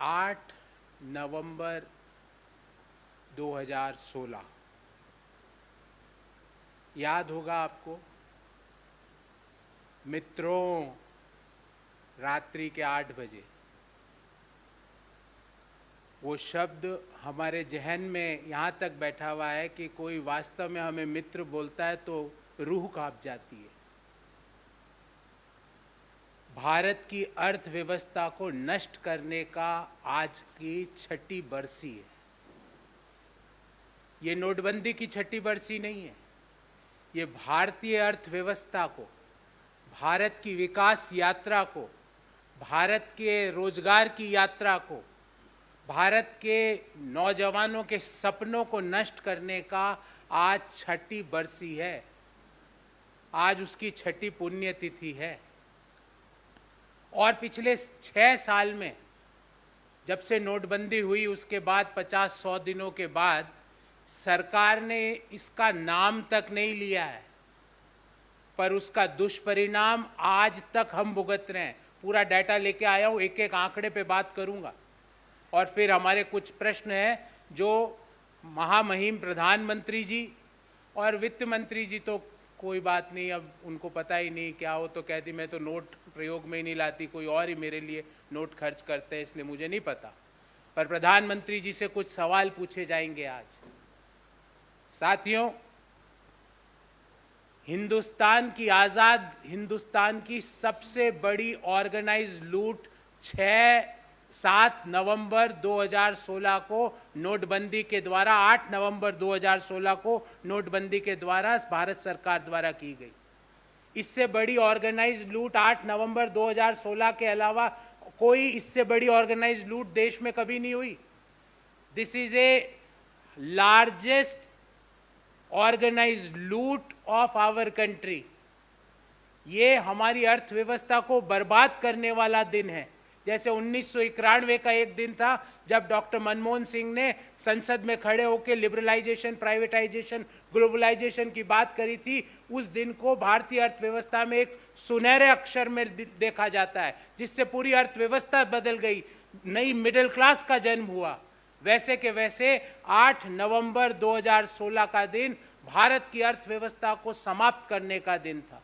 8 नवंबर 2016 याद होगा आपको मित्रों, रात्रि के 8 बजे वो शब्द हमारे जहन में यहाँ तक बैठा हुआ है कि कोई वास्तव में हमें मित्र बोलता है तो रूह कांप जाती है। भारत की अर्थव्यवस्था को नष्ट करने का आज की 6ठी बरसी है। ये नोटबंदी की 6ठी बरसी नहीं है, ये भारतीय अर्थव्यवस्था को, भारत की विकास यात्रा को, भारत के रोजगार की यात्रा को, भारत के नौजवानों के सपनों को नष्ट करने का आज 6ठी बरसी है। आज उसकी 6ठी पुण्यतिथि है। और पिछले 6 साल में जब से नोटबंदी हुई उसके बाद 50-100 दिनों के बाद सरकार ने इसका नाम तक नहीं लिया है, पर उसका दुष्परिणाम आज तक हम भुगत रहे हैं। पूरा डाटा लेके आया हूं, एक एक आंकड़े पे बात करूंगा और फिर हमारे कुछ प्रश्न हैं जो महामहिम प्रधानमंत्री जी और वित्त मंत्री जी तो कोई बात नहीं, अब उनको पता ही नहीं क्या हो तो कहती मैं तो नोट प्रयोग में ही नहीं लाती, कोई और ही मेरे लिए नोट खर्च करते हैं इसलिए मुझे नहीं पता। पर प्रधानमंत्री जी से कुछ सवाल पूछे जाएंगे आज। साथियों, हिंदुस्तान की आजाद हिंदुस्तान की सबसे बड़ी ऑर्गेनाइज्ड लूट 7 नवंबर 2016 को नोटबंदी के द्वारा, 8 नवंबर 2016 को नोटबंदी के द्वारा भारत सरकार द्वारा की गई। इससे बड़ी ऑर्गेनाइज्ड लूट 8 नवंबर 2016 के अलावा कोई इससे बड़ी ऑर्गेनाइज्ड लूट देश में कभी नहीं हुई। This is a largest organized loot of our country. ये हमारी अर्थव्यवस्था को बर्बाद करने वाला दिन है। जैसे 1991 का एक दिन था जब डॉक्टर मनमोहन सिंह ने संसद में खड़े होकर लिबरलाइजेशन, प्राइवेटाइजेशन, ग्लोबलाइजेशन की बात करी थी। उस दिन को भारतीय अर्थव्यवस्था में एक सुनहरे अक्षर में देखा जाता है, जिससे पूरी अर्थव्यवस्था बदल गई, नई मिडिल क्लास का जन्म हुआ। वैसे के वैसे 8 नवंबर 2016 का दिन भारत की अर्थव्यवस्था को समाप्त करने का दिन था।